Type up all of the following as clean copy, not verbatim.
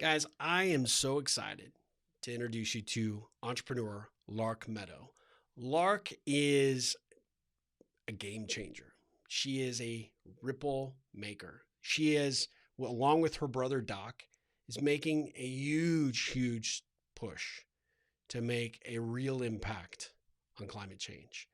Guys, I am so excited to introduce you to entrepreneur Lark Meadow. Lark is a game changer. She is a ripple maker. She is, along with her brother Doc, is making a huge push to make a real impact on climate change.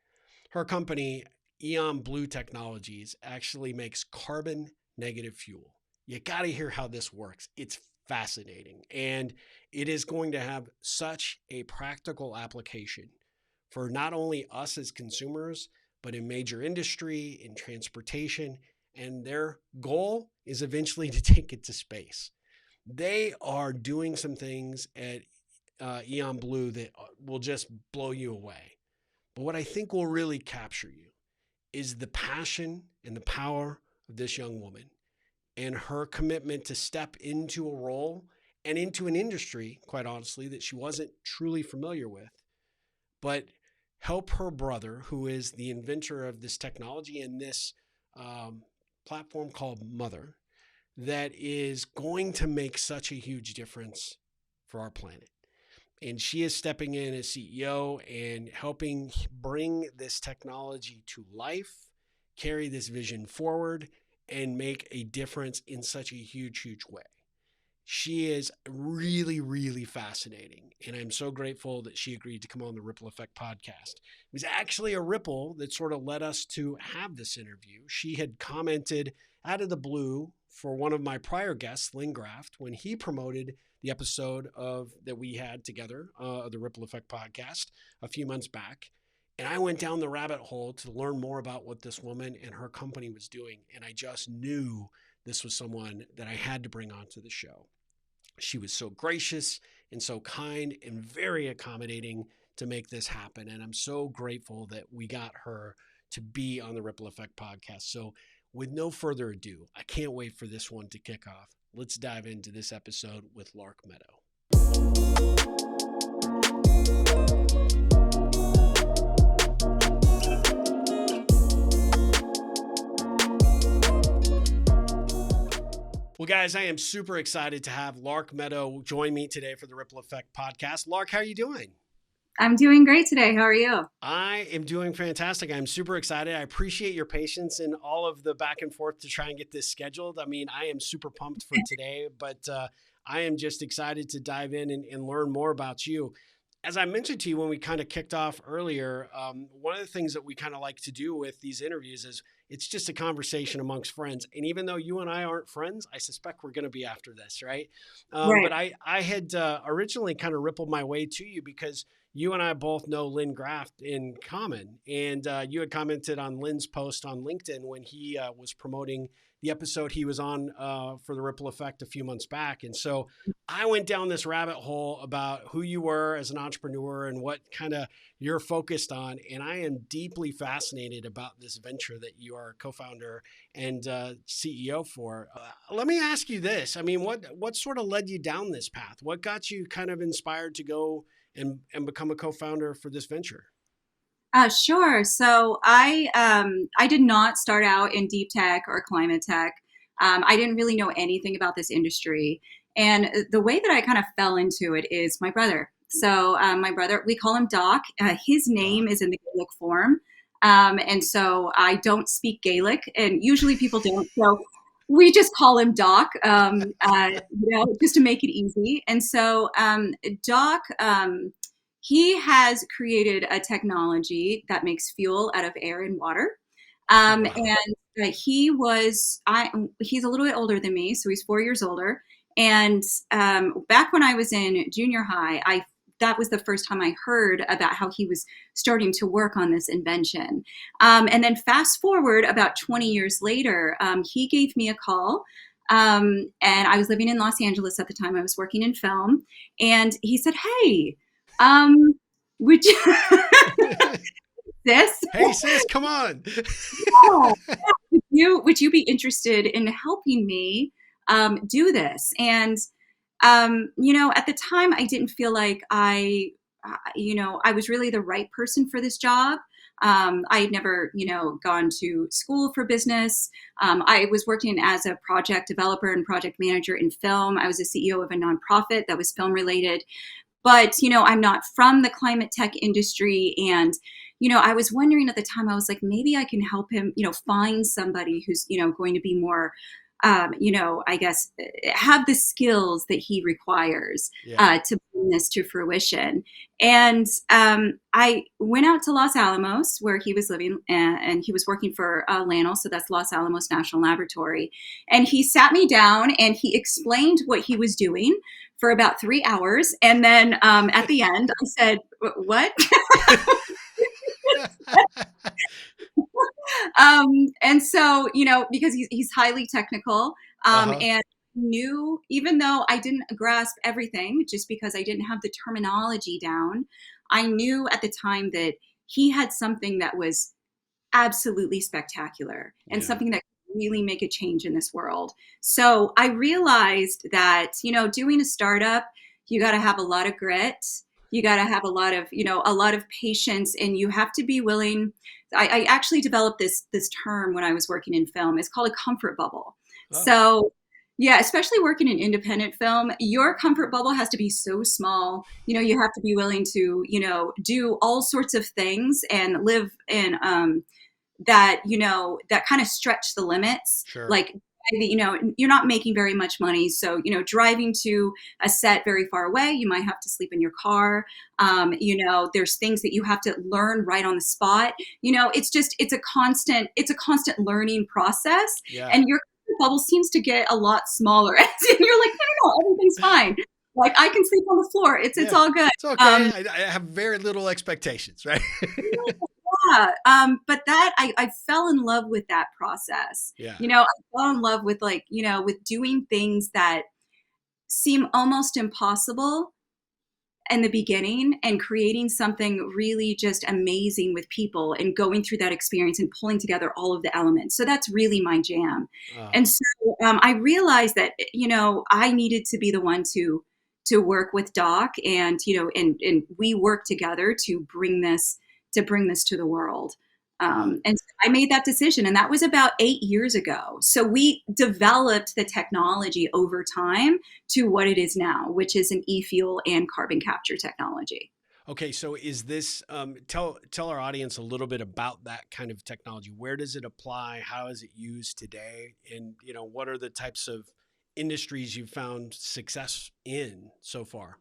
Her company, Aeon Blue Technologies, actually makes carbon negative fuel. You got to hear how this works. It's fascinating. And it is going to have such a practical application for not only us as consumers, but in major industry, in transportation. And their goal is eventually to take it to space. They are doing some things at Aeon Blue that will just blow you away. But what I think will really capture you is the passion and the power of this young woman and her commitment to step into a role and into an industry, quite honestly, that she wasn't truly familiar with, but help her brother, who is the inventor of this technology and this platform called Mother, that is going to make such a huge difference for our planet. And she is stepping in as CEO and helping bring this technology to life, carry this vision forward, and make a difference in such a huge way. She is really fascinating. And I'm so grateful that she agreed to come on the Ripple Effect podcast. It was actually a ripple that sort of led us to have this interview. She had commented out of the blue for one of my prior guests, Lynn Graft, when he promoted the episode of that we had together, the Ripple Effect podcast, a few months back. And I went down the rabbit hole to learn more about what this woman and her company was doing. And I just knew this was someone that I had to bring onto the show. She was so gracious and so kind and very accommodating to make this happen. And I'm so grateful that we got her to be on the Ripple Effect podcast. So with no further ado, I can't wait for this one to kick off. Let's dive into this episode with Lark Meadow. Well, guys, I am super excited to have Lark Meadow join me today for the Ripple Effect podcast. Lark, how are you doing? I'm doing great today. How are you? I am doing fantastic. I'm super excited. I appreciate your patience and all of the back and forth to try and get this scheduled. I mean, I am super pumped for today, but I am just excited to dive in and learn more about you. As I mentioned to you when we kind of kicked off earlier, one of the things that we kind of like to do with these interviews is it's just a conversation amongst friends. And even though you and I aren't friends, I suspect we're going to be after this, right? Right. But I had originally kind of rippled my way to you because you and I both know Lynn Graft in common. And you had commented on Lynn's post on LinkedIn when he was promoting the episode he was on for the Ripple Effect a few months back. And so I went down this rabbit hole about who you were as an entrepreneur and what kind of you're focused on. And I am deeply fascinated about this venture that you are co-founder and CEO for. Let me ask you this. I mean, what sort of led you down this path? What got you kind of inspired to go and become a co-founder for this venture? Sure. So I did not start out in deep tech or climate tech. I didn't really know anything about this industry. And the way that I kind of fell into it is my brother. So my brother, we call him Doc. His name Doc. is in the Gaelic form. And so I don't speak Gaelic, and usually people don't. So we just call him Doc, just to make it easy. And so Doc, he has created a technology that makes fuel out of air and water. Oh, wow. And he's a little bit older than me, so he's 4 years older. And back when I was in junior high, that was the first time I heard about how he was starting to work on this invention. And then fast forward about 20 years later, he gave me a call. And I was living in Los Angeles at the time. I was working in film. And he said, "Hey, would you this? Hey, sis, come on. Yeah, would you be interested in helping me do this?" And at the time, I didn't feel like I was really the right person for this job. I had never, gone to school for business. I was working as a project developer and project manager in film. I was a CEO of a nonprofit that was film related. But, I'm not from the climate tech industry. And, I was wondering at the time, I was like, maybe I can help him, find somebody who's, going to be more, I guess, have the skills that he requires Yeah. to bring this to fruition. And I went out to Los Alamos where he was living, and he was working for LANL, so that's Los Alamos National Laboratory. And he sat me down and he explained what he was doing for about 3 hours. And then at the end, I said, "What?" And so, because he's highly technical, Uh-huh. and knew, even though I didn't grasp everything, just because I didn't have the terminology down, I knew at the time that he had something that was absolutely spectacular and Yeah. something that could really make a change in this world. So I realized that, doing a startup, you got to have a lot of grit. You got to have a lot of patience, and you have to be willing. I actually developed this term when I was working in film. It's called a comfort bubble. Oh, So yeah, especially working in independent film, your comfort bubble has to be so small. You have to be willing to, do all sorts of things and live in that that kind of stretch the limits, sure. like you're not making very much money, so driving to a set very far away, you might have to sleep in your car. There's things that you have to learn right on the spot. It's a constant learning process, Yeah. and your bubble seems to get a lot smaller and you're like, no, everything's fine, like I can sleep on the floor, it's Yeah. all good. It's okay. um I have very little expectations, right? Yeah, but that I fell in love with that process. Yeah. I fell in love with, like, with doing things that seem almost impossible in the beginning and creating something really just amazing with people and going through that experience and pulling together all of the elements. So that's really my jam. Oh, And so I realized that, I needed to be the one to work with Doc, and, and we work together to bring this to the world. yeah. And so I made that decision, and that was about 8 years ago. So we developed the technology over time to what it is now, which is an e-fuel and carbon capture technology. Okay, so is this tell our audience a little bit about that kind of technology. Where does it apply? How is it used today? And what are the types of industries you've found success in so far?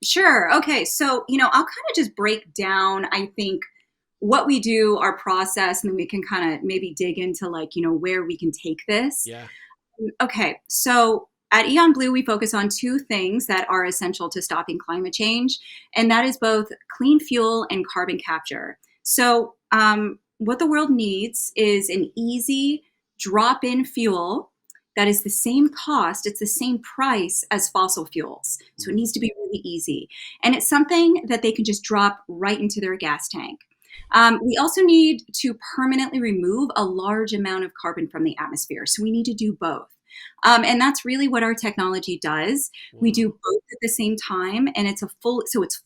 Sure. Okay. So, I'll kind of just break down, I think, what we do, our process, and then we can kind of maybe dig into, like, where we can take this. Yeah. Okay, so at Aeon Blue, we focus on two things that are essential to stopping climate change, and that is both clean fuel and carbon capture. So, what the world needs is an easy drop in fuel that is the same cost, it's the same price as fossil fuels. So, it Mm. needs to be really easy. And it's something that they can just drop right into their gas tank. We also need to permanently remove a large amount of carbon from the atmosphere. So we need to do both. And that's really what our technology does. We do Wow. both at the same time, and it's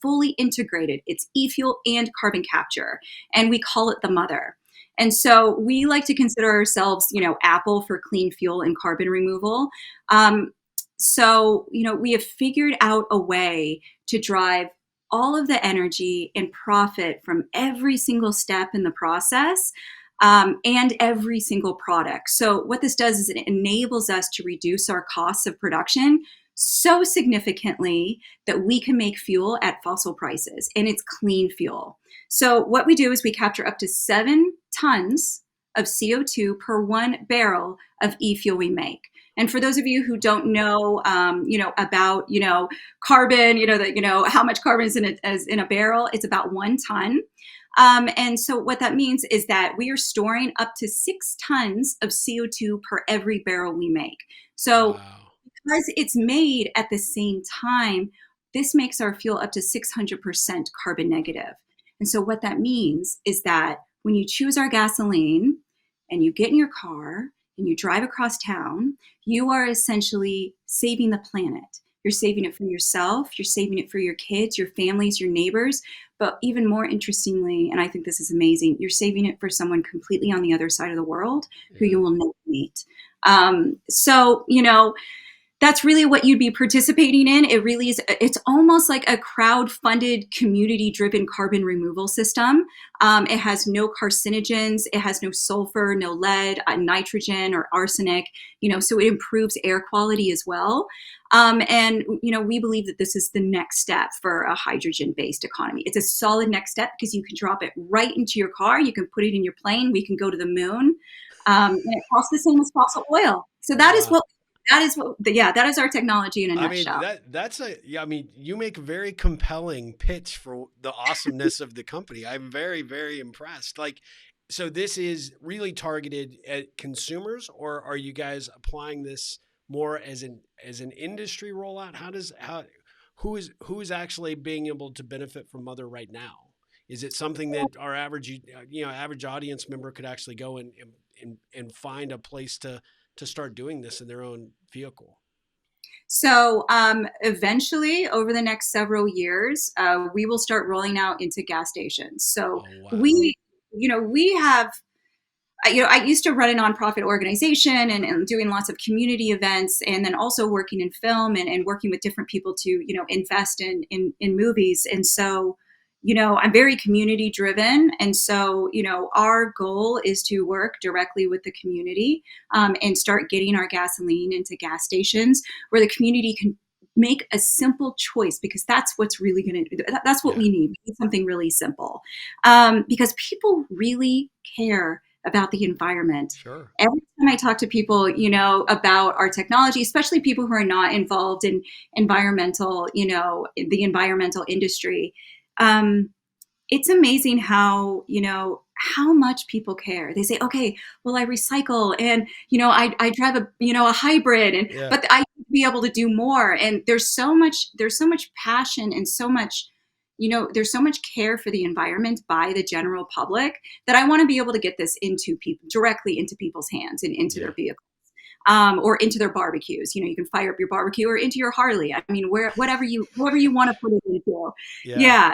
fully integrated. It's e-fuel and carbon capture, and we call it the mother. And so we like to consider ourselves, Apple for clean fuel and carbon removal. Um, so, we have figured out a way to drive all of the energy and profit from every single step in the process, and every single product. So, what this does is it enables us to reduce our costs of production so significantly that we can make fuel at fossil prices, and it's clean fuel. So, what we do is we capture up to 7 tons of CO2 per 1 barrel of e-fuel we make. And for those of you who don't know, about carbon, that how much carbon is in a barrel, it's about 1 ton. And so what that means is that we are storing up to 6 tons of CO2 per every barrel we make. So Wow. because it's made at the same time, this makes our fuel up to 600% carbon negative. And so what that means is that when you choose our gasoline and you get in your car and you drive across town, you are essentially saving the planet. You're saving it for yourself, you're saving it for your kids, your families, your neighbors, But even more interestingly, and I think this is amazing, you're saving it for someone completely on the other side of the world who Yeah. you will never meet. So, you know, that's really what you'd be participating in. It really is. It's almost like a crowd-funded, community-driven carbon removal system. It has no carcinogens. It has no sulfur, no lead, nitrogen, or arsenic. You know, so it improves air quality as well. And you know, we believe that this is the next step for a hydrogen-based economy. It's a solid next step because you can drop it right into your car. You can put it in your plane. We can go to the moon. And it costs the same as fossil oil. So Wow. yeah, that is our technology in a I mean nutshell. that's a yeah. I mean, you make a very compelling pitch for the awesomeness of the company. I'm very impressed. Like, so this is really targeted at consumers, or are you guys applying this more as an industry rollout? How who is actually being able to benefit from Mother right now? Is it something that our average average audience member could actually go and find a place to start doing this in their own vehicle? So eventually, over the next several years, we will start rolling out into gas stations. So Oh wow. we, you know, we have you know, I used to run a nonprofit organization and doing lots of community events, and then also working in film and working with different people to, you know, invest in movies. And so, you know, I'm very community driven. And so, you know, our goal is to work directly with the community and start getting our gasoline into gas stations where the community can make a simple choice, because that's what's really going to, that's what Yeah. we need. We need something really simple, because people really care about the environment. Sure. Every time I talk to people, you know, about our technology, especially people who are not involved in environmental, you know, the environmental industry, um, it's amazing how, you know, how much people care. They say, okay, well, I recycle, and, you know, I drive a, you know, a hybrid, and, Yeah. but I need to be able to do more. And there's so much passion and so much, you know, there's so much care for the environment by the general public that I want to be able to get this into people, directly into people's hands and into Yeah. their vehicles. Or into their barbecues. You know, you can fire up your barbecue or into your Harley. I mean, wherever you want to put it into. Yeah. Yeah.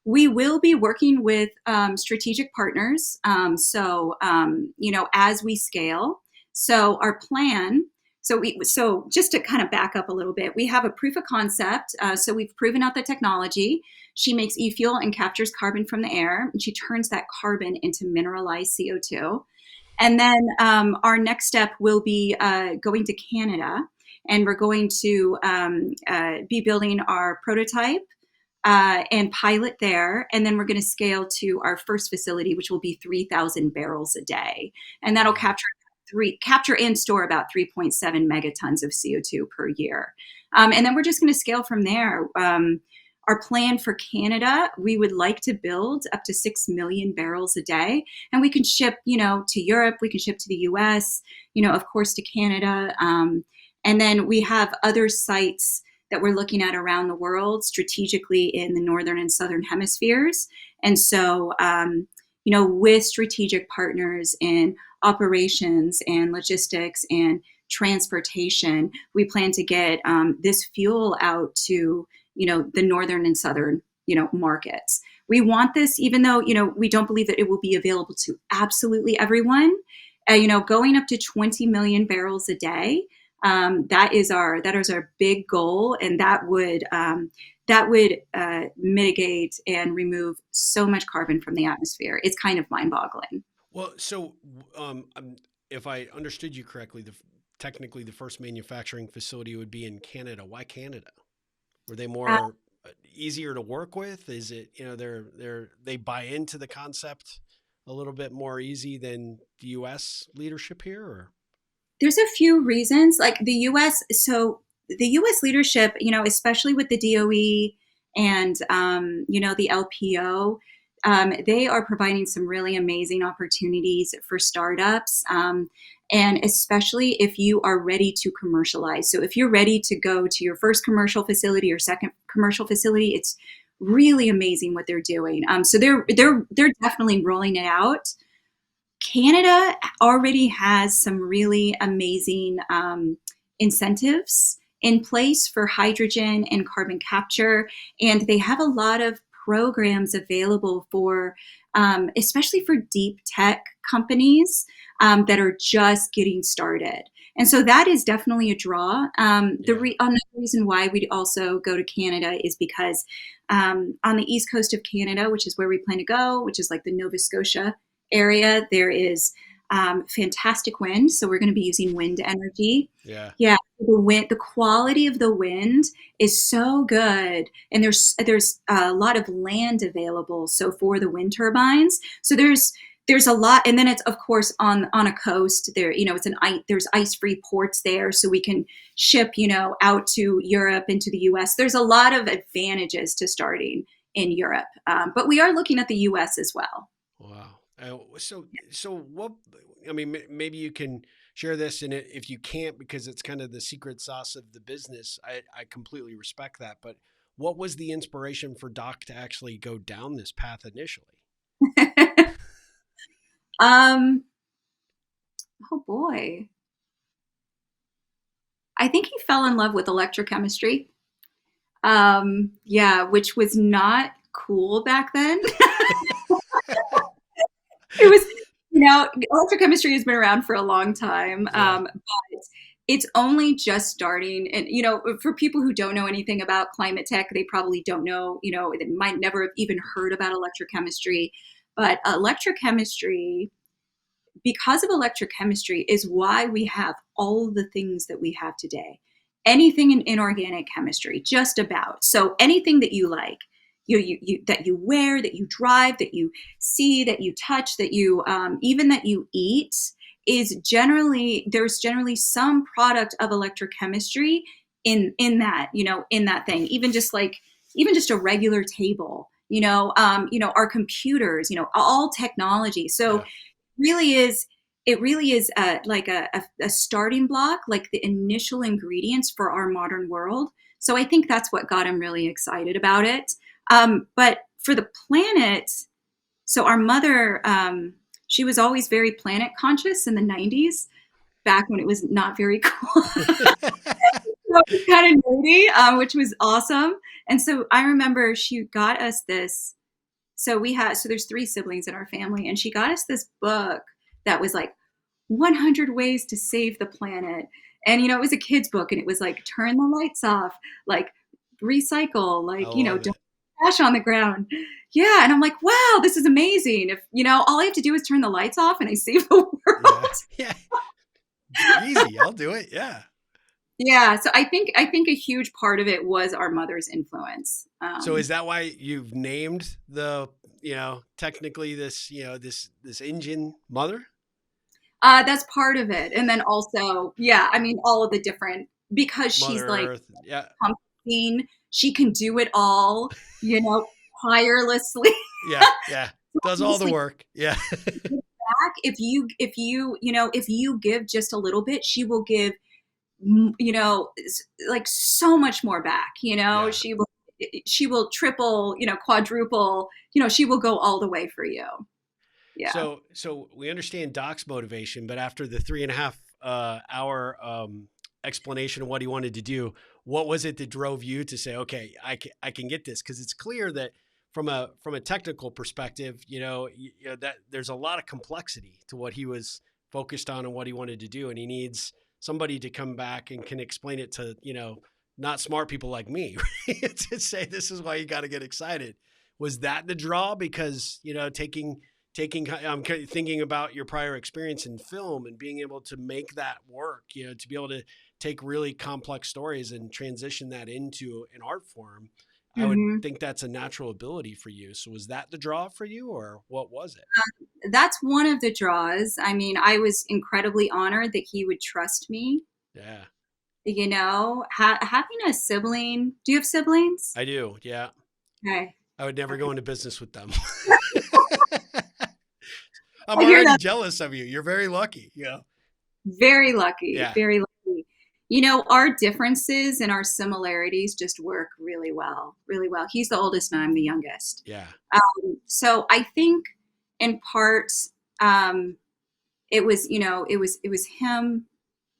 We will be working with strategic partners. You know, as we scale. So our plan. So just to kind of back up a little bit, we have a proof of concept. So we've proven out the technology. She makes e-fuel and captures carbon from the air, and she turns that carbon into mineralized CO2. And then our next step will be going to Canada, and we're going to be building our prototype and pilot there. And then we're going to scale to our first facility, which will be 3,000 barrels a day. And that'll Wow. capture and store about 3.7 megatons of CO2 per year. And then we're just going to scale from there. Our plan for Canada, we would like to build up to 6 million barrels a day. And we can ship, you know, to Europe, we can ship to the US, you know, of course, to Canada. And then we have other sites that we're looking at around the world, strategically in the northern and southern hemispheres. And so, you know, with strategic partners in operations and logistics and transportation, we plan to get this fuel out to, you know, the northern and southern, you know, markets. We want this, even though, you know, we don't believe that it will be available to absolutely everyone. You know, going up to 20 million barrels a day, that is our big goal, and that would mitigate and remove so much carbon from the atmosphere. It's kind of mind-boggling. Well, so if I understood you correctly, technically the first manufacturing facility would be in Canada. Why Canada? Were they Uh, more easier to work with? Is it, you know, they buy into the concept a little bit more easy than the U.S. leadership here? Or there's a few reasons, like the U.S. So the U.S. leadership, you know, especially with the DOE and you know, the LPO, they are providing some really amazing opportunities for startups. And especially if you are ready to commercialize. So if you're ready to go to your first commercial facility or second commercial facility, it's really amazing what they're doing. So they're definitely rolling it out. Canada already has some really amazing incentives in place for hydrogen and carbon capture, and they have a lot of programs available for, especially for deep tech companies that are just getting started. And so that is definitely a draw. Another reason why we also go to Canada is because on the east coast of Canada, which is where we plan to go, which is like the Nova Scotia area, there is fantastic wind. So we're going to be using wind energy. Yeah. Yeah, the quality of the wind is so good, and there's a lot of land available. So for the wind turbines, so there's a lot, and then it's of course on a coast there. There's ice free ports there, so we can ship out to Europe and to the U.S. There's a lot of advantages to starting in Europe, but we are looking at the U.S. as well. Wow. So what, I mean, maybe you can share this, and if you can't, because it's kind of the secret sauce of the business, I completely respect that. But what was the inspiration for Doc to actually go down this path initially? Oh boy. I think he fell in love with electrochemistry. Yeah, which was not cool back then. It was, electrochemistry has been around for a long time, Yeah. but it's only just starting. And, for people who don't know anything about climate tech, they probably don't know, they might never have even heard about electrochemistry. But electrochemistry, because of electrochemistry, is why we have all the things that we have today. Anything in inorganic chemistry, just about. So anything that you like, you that you wear, that you drive, that you see, that you touch, that you even that you eat, there's generally some product of electrochemistry in that in that thing. Even just a regular table, our computers, all technology. So Yeah. really is it really is like a starting block, like the initial ingredients for our modern world. So I think that's what got him really excited about it. But for the planet, so our mother, she was always very planet conscious in the 90s, back when it was not very cool. So it was kind of nerdy, which was awesome. And so I remember she got us this. So there's three siblings in our family, and she got us this book that was like 100 ways to save the planet. And it was a kid's book, and it was like turn the lights off, like recycle, I like love don't it. trash on the ground. Yeah, and I'm like, wow, this is amazing. If all I have to do is turn the lights off, and I save the world. Yeah. Yeah. Easy. I'll do it. Yeah. Yeah, so I think a huge part of it was our mother's influence. So is that why you've named the, technically this, this engine Mother? That's part of it. And then also, yeah, I mean, all of the different, because she's Mother like Earth. Yeah. pumping, she can do it all, tirelessly. Yeah. Yeah. Does all the Honestly, work. Yeah. back, if you give just a little bit, she will give, like so much more back. Yeah. She will triple, quadruple, she will go all the way for you. Yeah. So we understand Doc's motivation, but after the 3.5 hour explanation of what he wanted to do, what was it that drove you to say, okay, I can get this? Because it's clear that from a technical perspective, that there's a lot of complexity to what he was focused on and what he wanted to do, and he needs somebody to come back and can explain it to not smart people like me to say this is why you got to get excited. Was that the draw? Because I'm thinking about your prior experience in film and being able to make that work, to be able to take really complex stories and transition that into an art form. I would Hmm. think that's a natural ability for you. So was that the draw for you, or what was it? That's one of the draws. I mean, I was incredibly honored that he would trust me. Yeah, Having a sibling. Do you have siblings? I do. Yeah. Okay. I would never Okay. go into business with them. I'm I hear already that. jealous of you. You're very lucky. Very lucky. Yeah. Very lucky. Our differences and our similarities just work really well. Really well. He's the oldest and I'm the youngest. Yeah. So I think in part, um, it was him,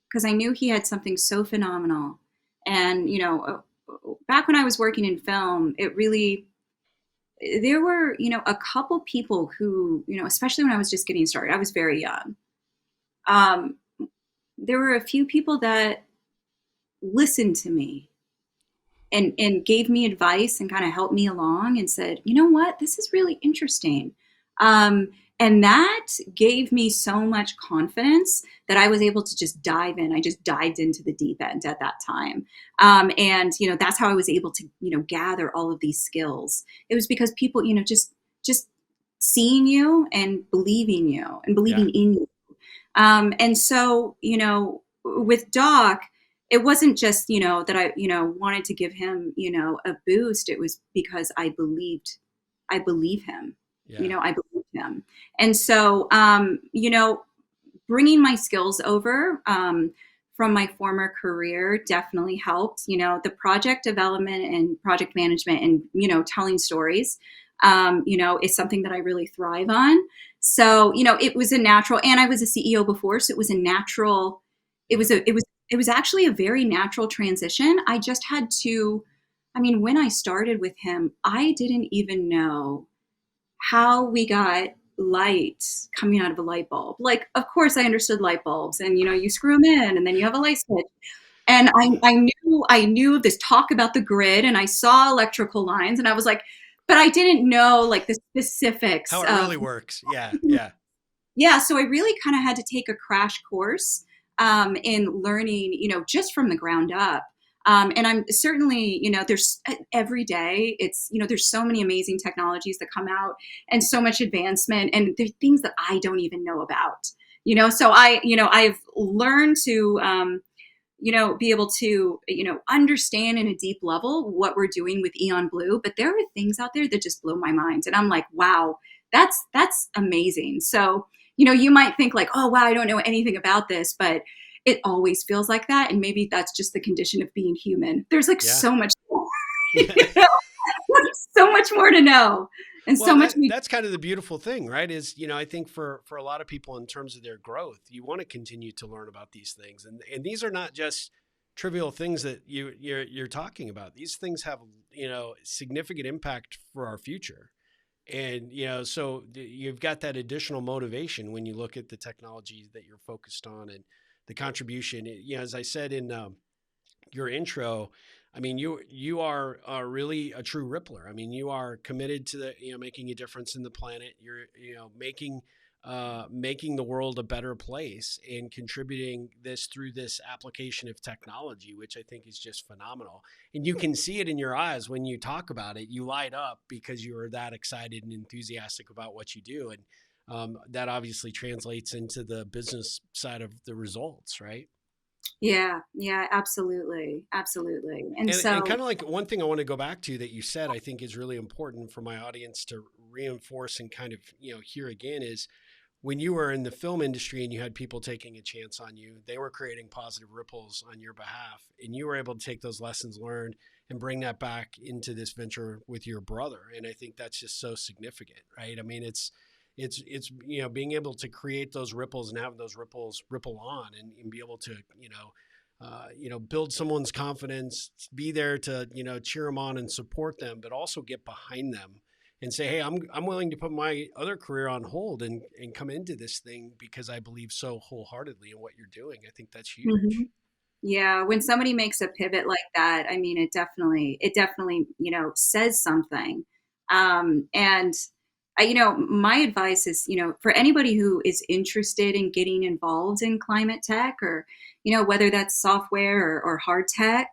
because I knew he had something so phenomenal. And back when I was working in film, there were, a couple people who, especially when I was just getting started, I was very young. Um, there were a few people that listened to me and gave me advice and kind of helped me along and said, you know what, this is really interesting. Um, and that gave me so much confidence that I was able to just dive in. I just dived into the deep end at that time. And, that's how I was able to, gather all of these skills. It was because people, just seeing you and Yeah. believing in you. And so, with Doc, it wasn't just, that I, wanted to give him, a boost. It was because I believe him, Yeah. I believe him. And so, bringing my skills over, from my former career definitely helped. The project development and project management and, telling stories, is something that I really thrive on. So, it was a natural, and I was a CEO before, so it was a natural, Yep. it was actually a very natural transition. I just had to, when I started with him, I didn't even know how we got light coming out of a light bulb. Like, of course, I understood light bulbs, and you screw them in, and then you have a light switch. And I knew this talk about the grid, and I saw electrical lines, and I was like, but I didn't know like the specifics How it of. really works. Yeah. Yeah. Yeah, so I really kind of had to take a crash course, in learning, just from the ground up. And I'm certainly, there's every day, it's, there's so many amazing technologies that come out and so much advancement, and there are things that I don't even know about, so I've learned to, be able to, understand in a deep level what we're doing with Aeon Blue. But there are things out there that just blow my mind. And I'm like, wow, that's amazing. So, you might think like, oh, wow, I don't know anything about this, but it always feels like that. And maybe that's just the condition of being human. There's like Yeah. so much more, Yeah. so much more to know. And Well, so much. that's kind of the beautiful thing, right? Is, I think for a lot of people in terms of their growth, you want to continue to learn about these things, and these are not just trivial things that you're talking about. These things have, significant impact for our future, and so you've got that additional motivation when you look at the technology that you're focused on and the contribution. As I said in your intro, I mean, you are really a true rippler. I mean, you are committed to the making a difference in the planet. You're making the world a better place and contributing this through this application of technology, which I think is just phenomenal. And you can see it in your eyes when you talk about it. You light up because you are that excited and enthusiastic about what you do, and that obviously translates into the business side of the results, right? Yeah, yeah, absolutely. Absolutely. And And so, kind of like one thing I want to go back to that you said, I think is really important for my audience to reinforce and kind of, hear again is when you were in the film industry and you had people taking a chance on you, they were creating positive ripples on your behalf. And you were able to take those lessons learned and bring that back into this venture with your brother. And I think that's just so significant, right? I mean, it's being able to create those ripples and have those ripples ripple on and be able to build someone's confidence, be there to cheer them on and support them, but also get behind them and say, hey, I'm willing to put my other career on hold and come into this thing because I believe so wholeheartedly in what you're doing. I think that's huge. mhm. Yeah, when somebody makes a pivot like that, it definitely, says something. And my advice is, for anybody who is interested in getting involved in climate tech, or, whether that's software or hard tech,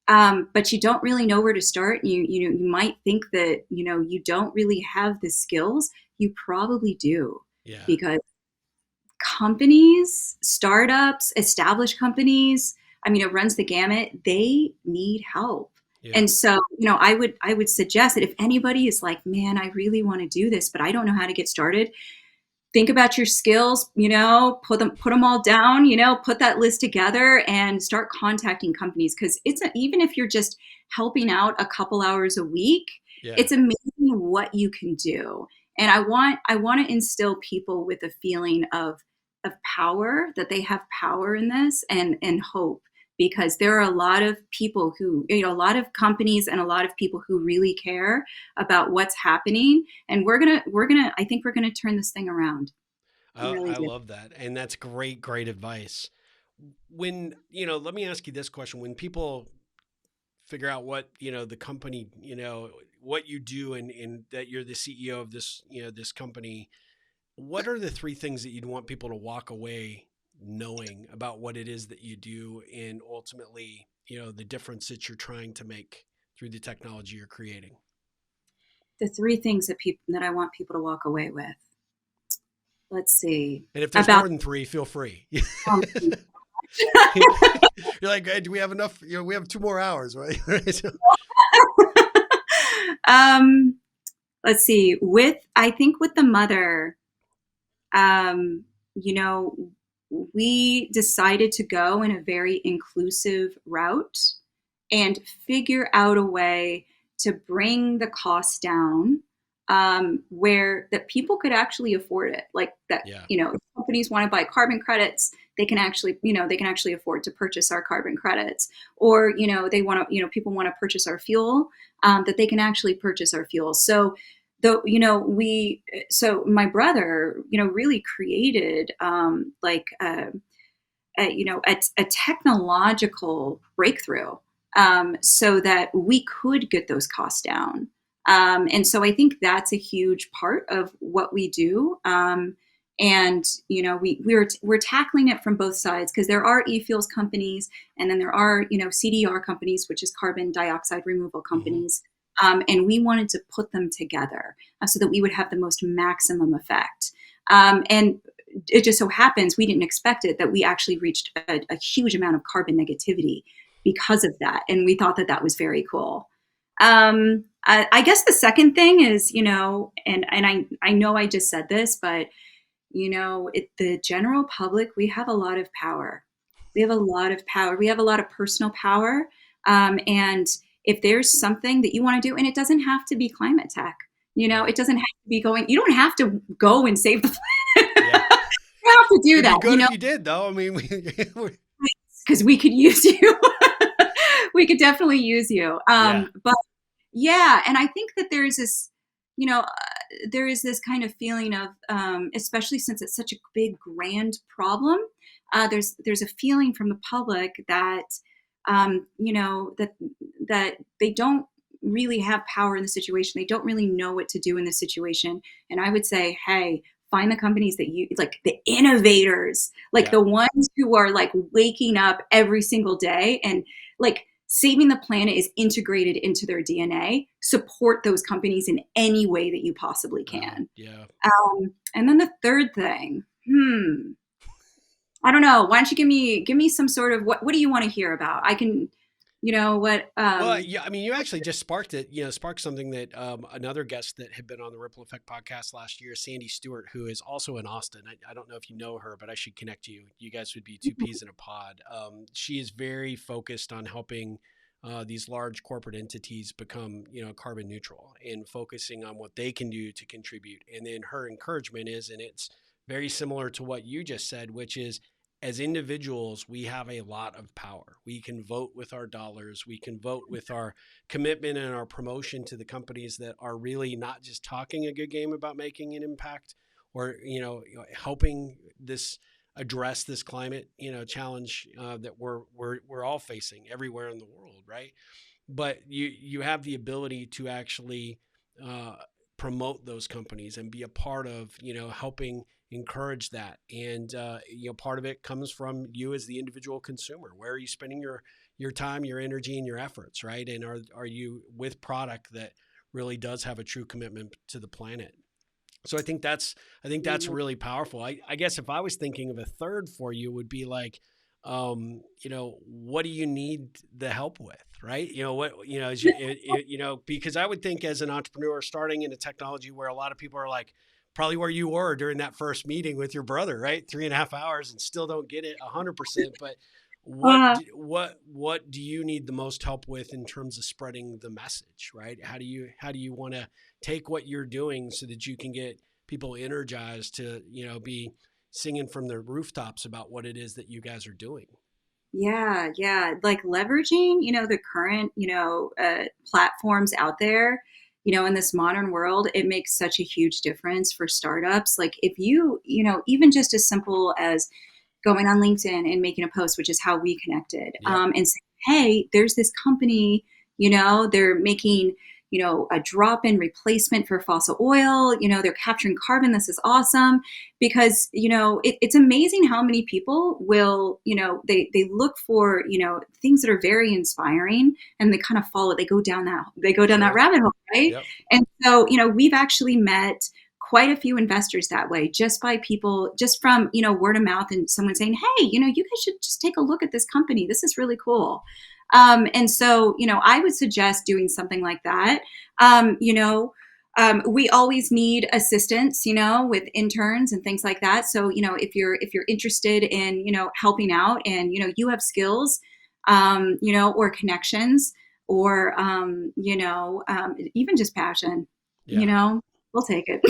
but you don't really know where to start. You might think that, you don't really have the skills. You probably do, Yeah. because companies, startups, established companies, it runs the gamut. They need help. Yeah. And so, I would suggest that if anybody is like, man, I really want to do this, but I don't know how to get started, think about your skills, put them all down, put that list together and start contacting companies, because even if you're just helping out a couple hours a week, Yeah. it's amazing what you can do. And I want to instill people with a feeling of power, that they have power in this, and hope because there are a lot of people who, a lot of companies and a lot of people who really care about what's happening. And I think we're gonna turn this thing around. I really I do. love that. And that's great advice. When, let me ask you this question. When people figure out what, the company, what you do and that you're the CEO of this, this company, what are the three things that you'd want people to walk away knowing about what it is that you do and ultimately, the difference that you're trying to make through the technology you're creating? The three things that I want people to walk away with. Let's see. And if there's About more than three, feel free. um, You're like, hey, do we have enough? We have 2 more hours, right? um, let's see. I think with the mother, um, you know, we decided to go in a very inclusive route and figure out a way to bring the cost down, where that people could actually afford it. Like that, Yeah. if companies want to buy carbon credits, they can actually afford to purchase our carbon credits, or they want to, people want to purchase our fuel, that they can actually purchase our fuel. So though, my brother, really created, like a technological breakthrough, so that we could get those costs down. And so I think that's a huge part of what we do. And we're tackling it from both sides, because there are e-fuels companies, and then there are CDR companies, which is carbon dioxide removal Mm-hmm. companies. And we wanted to put them together, so that we would have the most maximum effect. And it just so happens, we didn't expect it, that we actually reached a huge amount of carbon negativity because of that. And we thought that that was very cool. I guess the second thing is, and I know I just said this, but the general public, we have a lot of power. We have a lot of power. We have a lot of personal power. And if there's something that you want to do, and it doesn't have to be climate tech, Right. it doesn't have to be you don't have to go and save the planet. Yeah. You don't have to do It'd be that, good if you did, though. I mean, because we could use you. We could definitely use you. yeah. But yeah, and I think that there is this, there is this kind of feeling of, especially since it's such a big, grand problem. There's a feeling from the public that, that they don't really have power in the situation. They don't really know what to do in this situation. And I would say, hey, find the companies that you like, the innovators, like Yeah. the ones who are like waking up every single day, and like saving the planet is integrated into their DNA. Support those companies in any way that you possibly can. Yeah. And then the third thing, I don't know. Why don't you give me some sort of, what do you want to hear about? I can, what Well, yeah, I mean, you actually just sparked it, sparked something that another guest that had been on the Ripple Effect podcast last year, Sandy Stewart, who is also in Austin. I don't know if you know her, but I should connect you. You guys would be two peas in a pod. She is very focused on helping these large corporate entities become, carbon neutral and focusing on what they can do to contribute. And then her encouragement is, and it's very similar to what you just said, which is, as individuals, we have a lot of power. We can vote with our dollars. We can vote with our commitment and our promotion to the companies that are really not just talking a good game about making an impact, or helping this address this climate challenge that we're all facing everywhere in the world, right? But you have the ability to actually uh, promote those companies and be a part of helping encourage that. And part of it comes from you as the individual consumer. Where are you spending your time, your energy, and your efforts, right? And are you with product that really does have a true commitment to the planet? So I think that's really powerful. I guess if I was thinking of a third for you, would be like, what do you need the help with, right? Because I would think, as an entrepreneur starting in a technology where a lot of people are like, probably where you were during that first meeting with your brother, right? 3.5 hours and still don't get it 100%. But uh, what do you need the most help with in terms of spreading the message, right? How do you want to take what you're doing so that you can get people energized to be singing from the rooftops about what it is that you guys are doing? Yeah, yeah. Like leveraging, the current, platforms out there, in this modern world, it makes such a huge difference for startups. Like if even just as simple as going on LinkedIn and making a post, which is how we connected, Yep. and saying, hey, there's this company, they're making, a drop in replacement for fossil oil, they're capturing carbon. This is awesome because, it's amazing how many people will, they look for, things that are very inspiring and they kind of follow, they go down that Sure. rabbit hole, right? Yep. And so, we've actually met quite a few investors that way, just by people, just from, word of mouth and someone saying, hey, you guys should just take a look at this company. This is really cool. And so, I would suggest doing something like that. We always need assistance, with interns and things like that. So, if you're interested in, helping out and, you have skills, or connections or, even just passion, Yeah. we'll take it.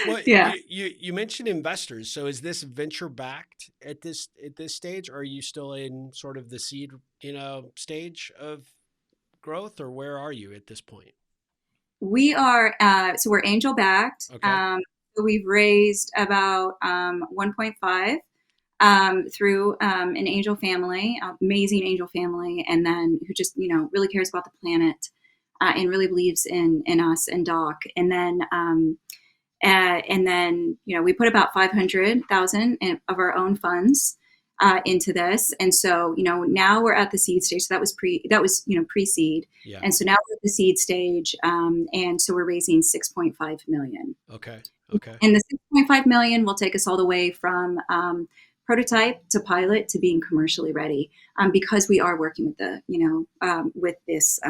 Well, Yeah. you mentioned investors. So is this venture backed at this stage, or are you still in sort of the seed, stage of growth, or where are you at this point? We are, so we're angel backed. Okay. So we've raised about 1.5 through an angel family, amazing angel family, and then who just, really cares about the planet and really believes in us and Doc. And then, we put about 500,000 of our own funds into this. And so, now we're at the seed stage. So pre-seed. Yeah. And so now we're at the seed stage. And so we're raising 6.5 million. Okay. Okay. And the 6.5 million will take us all the way from prototype to pilot to being commercially ready, because we are working with with this,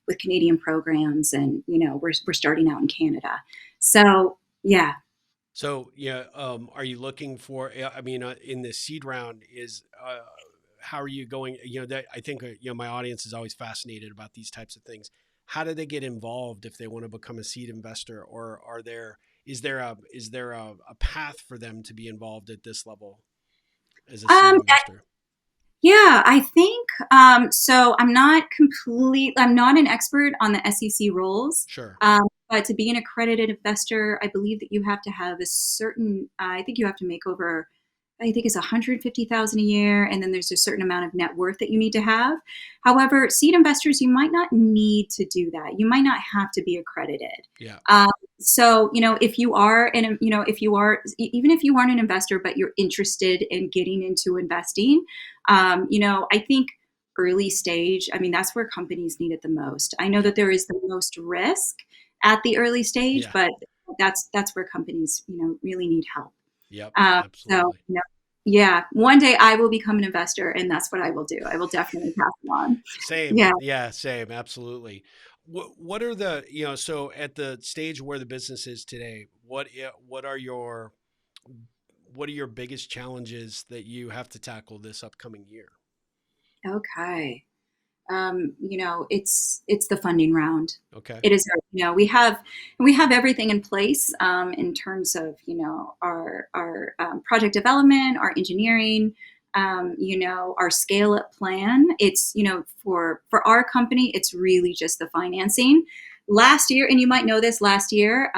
with Canadian programs, and, we're starting out in Canada. So, yeah. So yeah, are you looking for? I mean, in the seed round, is how are you going? That I think my audience is always fascinated about these types of things. How do they get involved if they want to become a seed investor, or is there a path for them to be involved at this level as a seed Um, investor? yeah, I think so. I'm not an expert on the SEC rules, Sure. but to be an accredited investor, I believe that you have to have a certain. I think you have to make over. I think it's 150,000 a year, and then there's a certain amount of net worth that you need to have. However, seed investors, you might not need to do that. You might not have to be accredited. Yeah. Um, so, if you are, and if you are, even if you aren't an investor, but you're interested in getting into investing, I think early stage, I mean, that's where companies need it the most. I know Yeah. that there is the most risk at the early stage, Yeah. but that's where companies, really need help. Yep. So, Absolutely. yeah, one day I will become an investor, and that's what I will do. I will definitely pass it on. Same. Yeah. Yeah, same. Absolutely. What are the, so at the stage where the business is today, what are your biggest challenges that you have to tackle this upcoming year? Okay. It's the funding round. Okay. It is, we have everything in place, in terms of, our project development, our engineering, our scale up plan. It's, for our company, it's really just the financing. Last year, and you might know this, last year,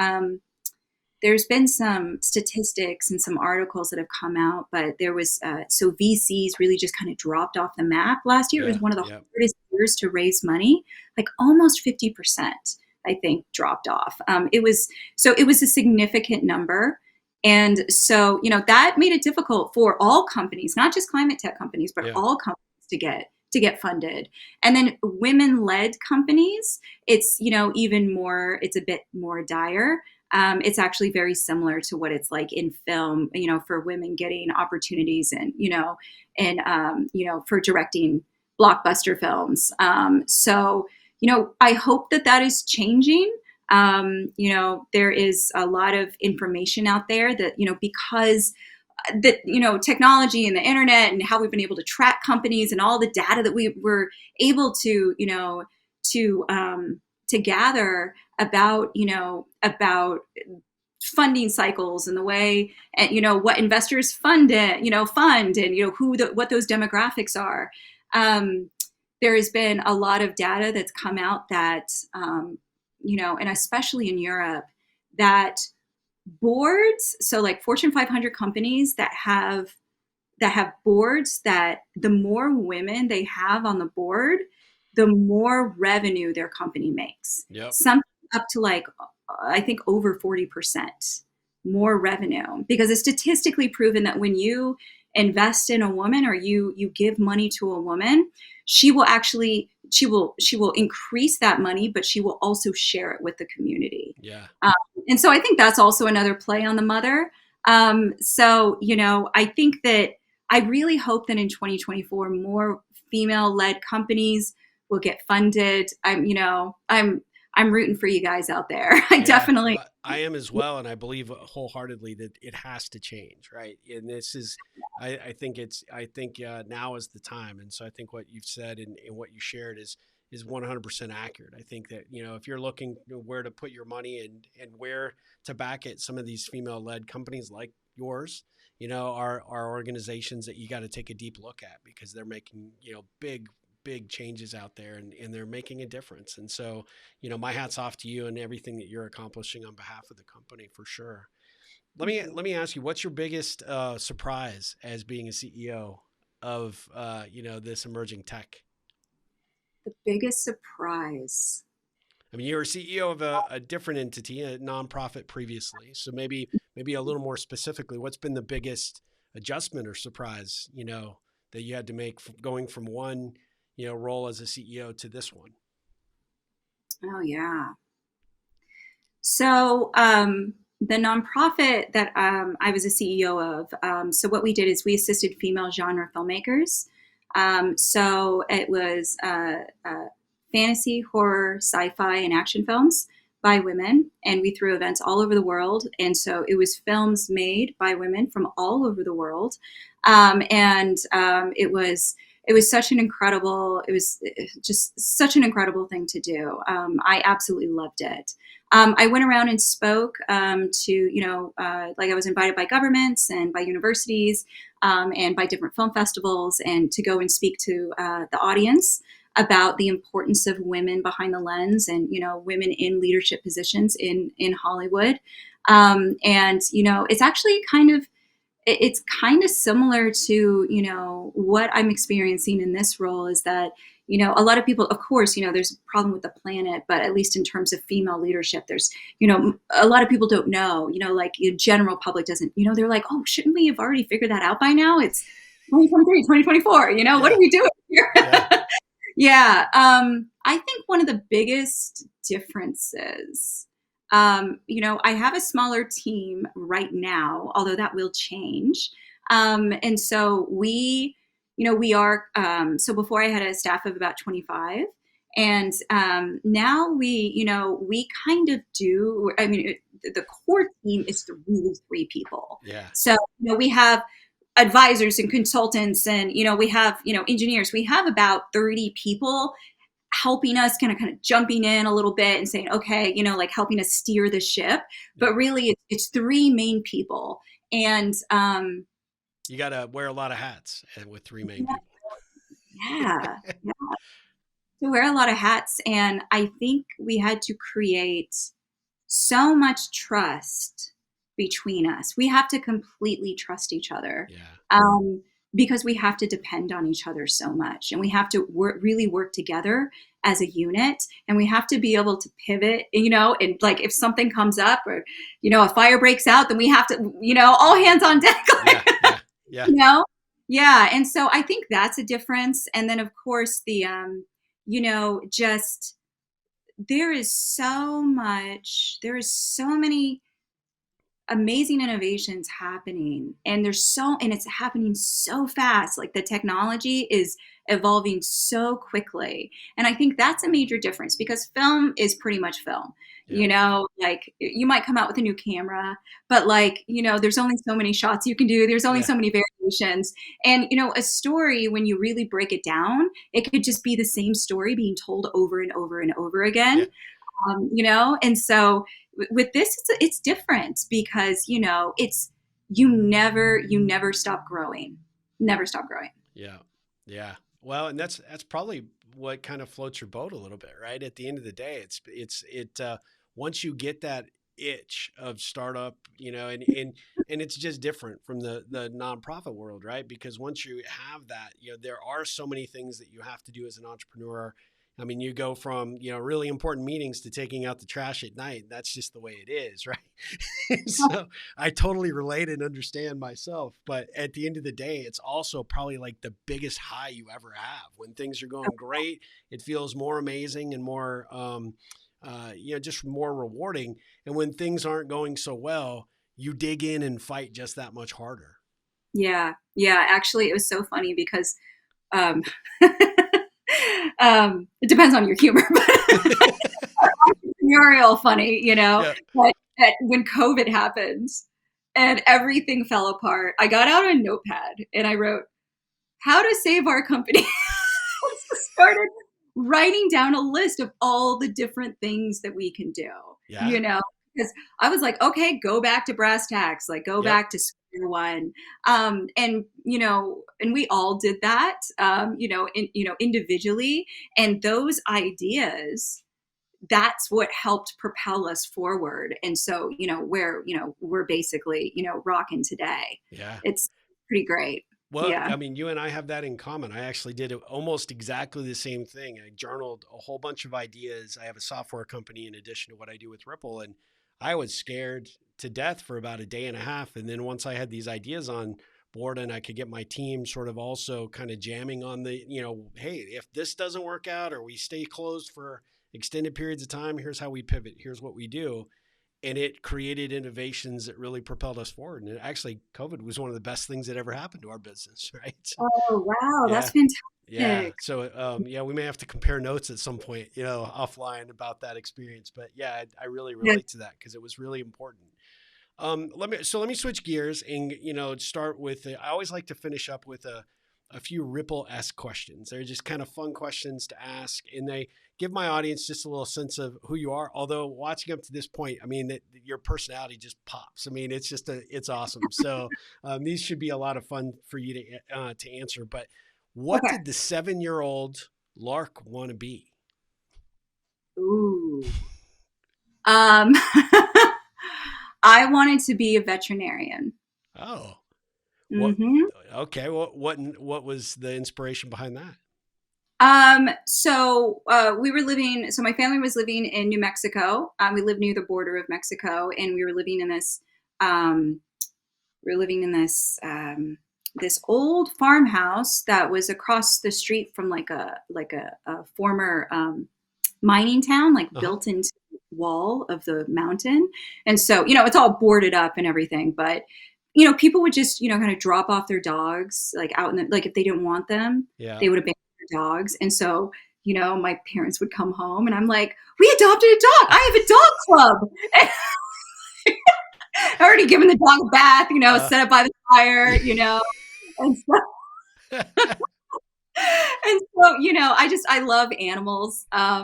there's been some statistics and some articles that have come out, but there was, so VCs really just kind of dropped off the map last year. It was Yeah. one of the Yeah. hardest years to raise money, like almost 50%, I think, dropped off. It was a significant number. And so, that made it difficult for all companies, not just climate tech companies, but Yeah. all companies to get funded. And then women-led companies, it's, even more, it's a bit more dire. It's actually very similar to what it's like in film, for women getting opportunities, and, for directing blockbuster films. So, I hope that is changing. There is a lot of information out there that, because that, technology and the internet and how we've been able to track companies and all the data that we were able to, to gather about funding cycles and the way, and what investors fund it, fund, and what those demographics are. There has been a lot of data that's come out that and especially in Europe, that boards, so like Fortune 500 companies that have boards, that the more women they have on the board, the more revenue their company makes. Yep. Something up to like, I think over 40% more revenue, because it's statistically proven that when you invest in a woman, or you give money to a woman, she will increase that money, but she will also share it with the community. Yeah. And so I think that's also another play on the mother. I think that I really hope that in 2024, more female-led companies will get funded. I'm rooting for you guys out there. Definitely. Well, I am as well, and I believe wholeheartedly that it has to change, right? And this is, I think now is the time, and so I think what you've said and what you shared is 100% accurate. I think that if you're looking where to put your money and where to back it, some of these female-led companies like yours, are organizations that you got to take a deep look at, because they're making big changes out there, and they're making a difference. And so, my hat's off to you and everything that you're accomplishing on behalf of the company, for sure. Let me ask you, what's your biggest surprise as being a CEO of this emerging tech? The biggest surprise. I mean, you're a CEO of a different entity, a nonprofit previously. So maybe a little more specifically, what's been the biggest adjustment or surprise, that you had to make going from one, role as a CEO to this one? Oh, yeah. So the nonprofit that I was a CEO of, so what we did is we assisted female genre filmmakers. So it was fantasy, horror, sci-fi, and action films by women, and we threw events all over the world. And so it was films made by women from all over the world, it was such an incredible, it was just such an incredible thing to do. I absolutely loved it. I went around and spoke to, like I was invited by governments and by universities and by different film festivals, and to go and speak to the audience about the importance of women behind the lens, and, women in leadership positions in Hollywood. It's actually it's kind of similar to, what I'm experiencing in this role, is that, a lot of people, of course, there's a problem with the planet, but at least in terms of female leadership, there's, a lot of people don't know, like the general public doesn't, they're like, oh, shouldn't we have already figured that out by now? It's 2023, 2024, what are we doing here? Yeah. Yeah. I think one of the biggest differences, I have a smaller team right now, although that will change. And so we are, so before I had a staff of about 25, and now we kind of do, the core team is really 3 people. Yeah. So, we have advisors and consultants, and, we have, engineers. We have about 30 people helping us, kind of jumping in a little bit and saying, okay, like helping us steer the ship. But really it's 3 main people. And you got to wear a lot of hats with 3 main people. Yeah. To wear a lot of hats. And I think we had to create so much trust between us. We have to completely trust each other. Yeah. Because we have to depend on each other so much, and we have to really work together as a unit, and we have to be able to pivot, and like if something comes up, or, a fire breaks out, then we have to, all hands on deck. Yeah. Yeah. And so I think that's a difference. And then of course the, just, there is so many amazing innovations happening, and it's happening so fast. Like the technology is evolving so quickly. And I think that's a major difference, because film is pretty much film. Yeah. Like you might come out with a new camera, but like, there's only so many shots you can do. There's only so many variations. And, a story, when you really break it down, it could just be the same story being told over and over and over again. Yeah. And so with this, it's different because, it's, you never stop growing, never stop growing. Yeah. Yeah. Well, and that's probably what kind of floats your boat a little bit, right? At the end of the day, once you get that itch of startup, and it's just different from the nonprofit world, right? Because once you have that, there are so many things that you have to do as an entrepreneur. I mean, you go from, really important meetings to taking out the trash at night. That's just the way it is, right? So I totally relate and understand myself. But at the end of the day, it's also probably like the biggest high you ever have. When things are going great, it feels more amazing and more, just more rewarding. And when things aren't going so well, you dig in and fight just that much harder. Yeah, yeah. Actually, it was so funny because um, it depends on your humor, but entrepreneurial funny, Yeah. But when COVID happened and everything fell apart, I got out a notepad and I wrote, "How to save our company." Started writing down a list of all the different things that we can do, Yeah. you know, because I was like, okay, go back to brass tacks, like go Yep. back to square one. And we all did that, individually. And those ideas, that's what helped propel us forward. And so, we're basically, rocking today. Yeah. It's pretty great. Well, Yeah. I mean, you and I have that in common. I actually did almost exactly the same thing. I journaled a whole bunch of ideas. I have a software company in addition to what I do with Ripple, and I was scared to death for about a day and a half. And then once I had these ideas on board and I could get my team sort of also kind of jamming on the, hey, if this doesn't work out or we stay closed for extended periods of time, here's how we pivot. Here's what we do, and it created innovations that really propelled us forward. And actually, COVID was one of the best things that ever happened to our business, right? So, Oh, wow. yeah, That's yeah. fantastic. So, yeah, we may have to compare notes at some point, offline about that experience. But yeah, I really Yeah. relate to that because it was really important. Let me switch gears and start with. I always like to finish up with a few Ripple-esque questions. They're just kind of fun questions to ask, and they give my audience just a little sense of who you are. Although watching up to this point, I mean, that your personality just pops. I mean, it's awesome. So these should be a lot of fun for you to answer. But what Okay. did the 7-year-old Lark want to be? Ooh. Um, I wanted to be a veterinarian. Oh, what? Hmm. Okay. What was the inspiration behind that? So my family was living in New Mexico. We lived near the border of Mexico, and we were living in um, this old farmhouse that was across the street from like a former mining town, like Uh huh. built into the wall of the mountain. And so, it's all boarded up and everything, but people would just, kind of drop off their dogs like out in the, like if they didn't want them, Yeah. they would abandon their dogs. And so, my parents would come home and I'm like, we adopted a dog. I have a dog club. I already given the dog a bath, Uh, set up by the fire, and so and so, I love animals. I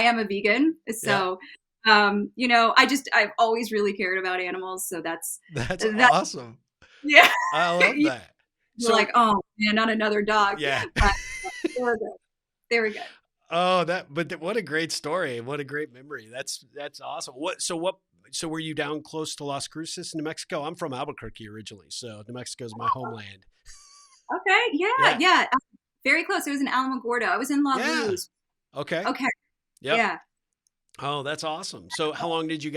am a vegan. yeah. So, I've always really cared about animals. So That's that, awesome. yeah. I love that. You're So like, oh man, not another dog. yeah. But they were good. They were good. Oh, what a great story. What a great memory. That's awesome. So were you down close to Las Cruces, New Mexico? I'm from Albuquerque originally, so New Mexico is my homeland. Okay. Yeah. Yeah. Yeah. Very close. It was in Alamogordo. I was in La Yeah. Luz. Okay. Okay. Yep. Yeah. Oh, that's awesome. So how long did you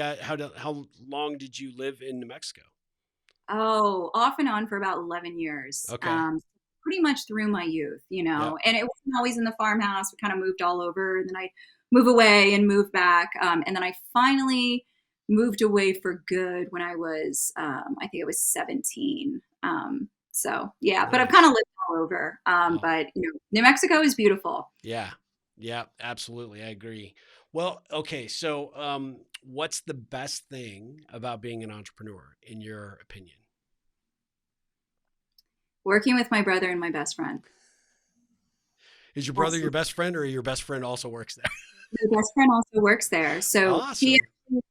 live in New Mexico? Oh, off and on for about 11 years. Okay. Pretty much through my youth, Yep. and it wasn't always in the farmhouse. We kind of moved all over, and then I move away and move back. And then I finally moved away for good when I think it was 17. So yeah, but I've kind Nice. of lived all over. Oh, But New Mexico is beautiful. yeah. Yeah, absolutely. I agree. Well, okay. So, what's the best thing about being an entrepreneur, in your opinion? Working with my brother and my best friend. Is your brother Awesome. your best friend, or your best friend also works there? My best friend also works there. So he Awesome.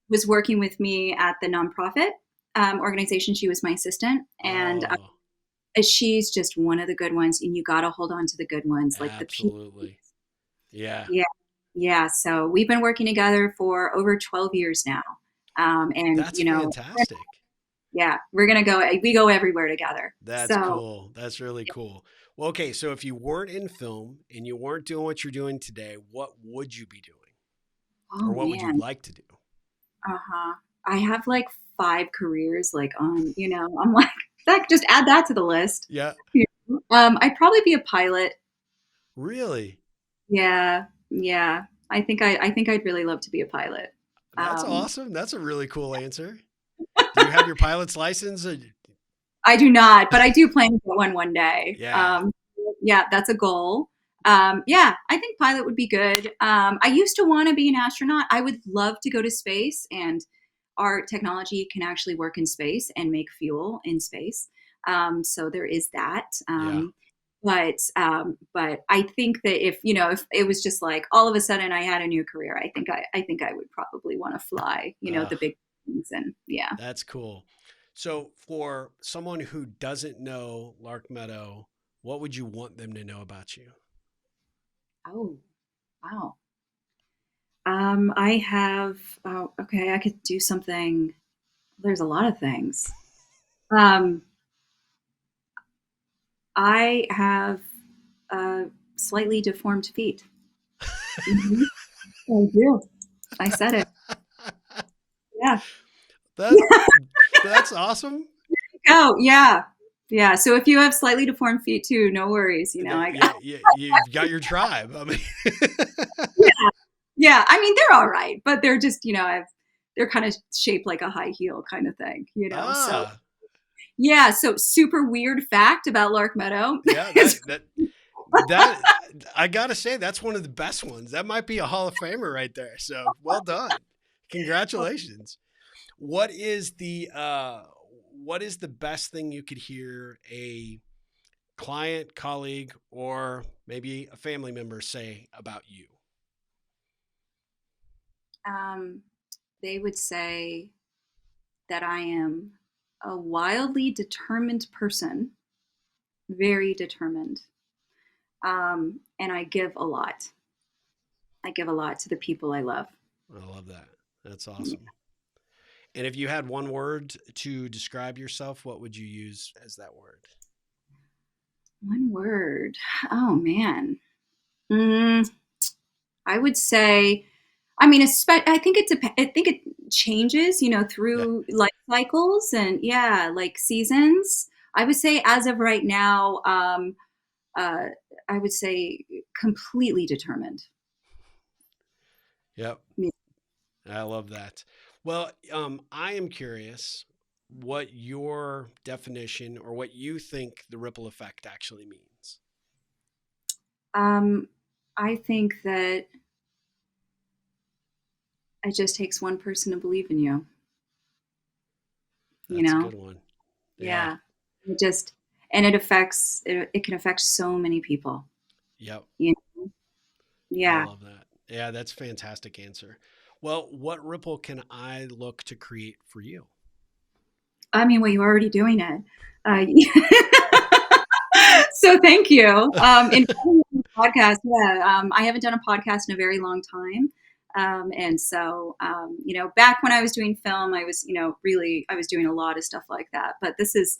was working with me at the nonprofit organization. She was my assistant, and Oh, she's just one of the good ones. And you got to hold on to the good ones, like the people. absolutely. Yeah, Yeah, yeah. So we've been working together for over 12 years now, and that's fantastic. yeah, we're gonna go. We go everywhere together. That's So, cool. That's really cool. Well, okay, so if you weren't in film and you weren't doing what you're doing today, what would you be doing? Or oh what would you man, like to do? uh-huh. I have like 5 careers, like on, I'm like, that just add that to the list. Yeah, I'd probably be a pilot. really? Yeah, yeah. I think I'd really love to be a pilot. That's Um, awesome. That's a really cool answer. Do you have your pilot's license? I do not, but I do plan to get one day. Yeah, Yeah, that's a goal. Yeah, I think pilot would be good. I used to want to be an astronaut. I would love to go to space, and our technology can actually work in space and make fuel in space. So there is that. yeah. But I think that if it was just like all of a sudden I had a new career, I think I would probably want to fly, Uh, the big things, and yeah. that's cool. So, for someone who doesn't know Lark Meadow, what would you want them to know about you? Oh, wow. I have, oh, okay, I could do something. There's a lot of things. Um, I have slightly deformed feet. Mhm. I do. I said it. Yeah. that that's awesome. Oh, yeah. Yeah. So if you have slightly deformed feet too, no worries. Yeah, yeah, you've got your tribe. I mean, Yeah. Yeah. I mean, they're all right, but they're just, they're kind of shaped like a high heel kind of thing. So ah, yeah. So super weird fact about Lark Meadow yeah, is that I gotta say that's one of the best ones. That might be a Hall of Famer right there. So well done, congratulations. What is the what is the best thing you could hear a client, colleague, or maybe a family member say about you? um, they would say that I am a wildly determined person, very determined. And I give a lot. I give a lot to the people I love. I love that. That's Yeah. awesome. And if you had one word to describe yourself, what would you use as that word? One word. Oh man. Mm, I would say. I mean, I think I think it changes, Yeah. through life cycles and yeah, like seasons. I would say as of right now, uh, I would say completely determined. Yep. Yeah. I love that. Well, I am curious what your definition or what you think the ripple effect actually means. Um, I think that it just takes one person to believe in you, you That's a know? good one. Yeah. Yeah. It just, and it can affect so many people, Yep. you know? I Yeah. love that. Yeah, that's a fantastic answer. Well, what ripple can I look to create for you? I mean, well, you're already doing it. Uh, so thank you. In the podcast, yeah, I haven't done a podcast in a very long time. And so, back when I was doing film, I was, really, I was doing a lot of stuff like that. But this has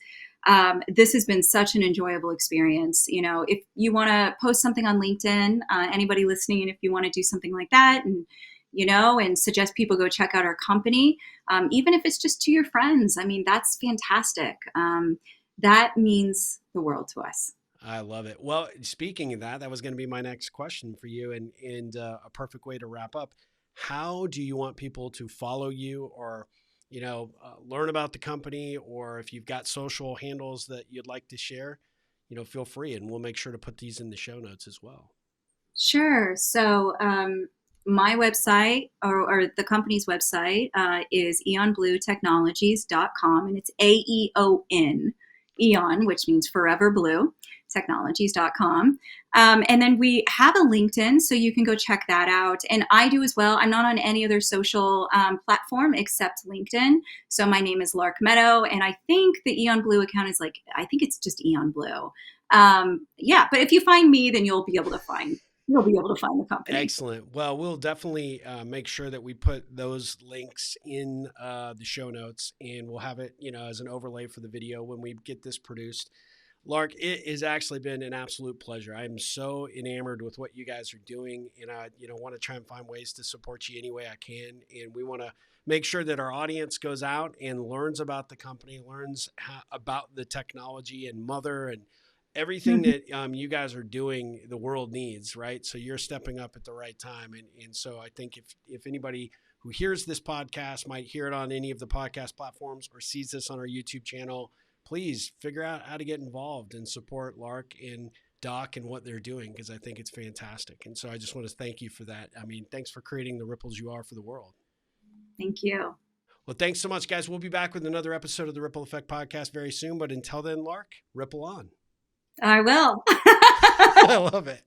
been such an enjoyable experience. If you want to post something on LinkedIn, anybody listening, if you want to do something like that, and suggest people go check out our company, even if it's just to your friends, I mean, that's fantastic. That means the world to us. I love it. Well, speaking of that, that was going to be my next question for you, and a perfect way to wrap up. How do you want people to follow you, or learn about the company, or if you've got social handles that you'd like to share, feel free, and we'll make sure to put these in the show notes as well. Sure. So, my website or the company's website is eonbluetechnologies.com, and it's Aeon, Eon, which means forever blue, technologies.com. And then we have a LinkedIn, so you can go check that out. And I do as well. I'm not on any other social platform except LinkedIn. So my name is Lark Meadow. And I think the Aeon Blue account is I think it's just Aeon Blue. Yeah, but if you find me, then you'll be able to find the company. Excellent. Well, we'll definitely make sure that we put those links in the show notes, and we'll have it, as an overlay for the video when we get this produced. Lark, it has actually been an absolute pleasure. I'm so enamored with what you guys are doing, and I, want to try and find ways to support you any way I can. And we want to make sure that our audience goes out and learns about the company, learns about the technology and Mother and everything that you guys are doing, the world needs, right? So you're stepping up at the right time. And so I think if anybody who hears this podcast might hear it on any of the podcast platforms or sees this on our YouTube channel, please figure out how to get involved and support Lark and Doc and what they're doing, because I think it's fantastic. And so I just want to thank you for that. I mean, thanks for creating the ripples you are for the world. Thank you. Well, thanks so much, guys. We'll be back with another episode of the Ripple Effect Podcast very soon. But until then, Lark, ripple on. I will. I love it.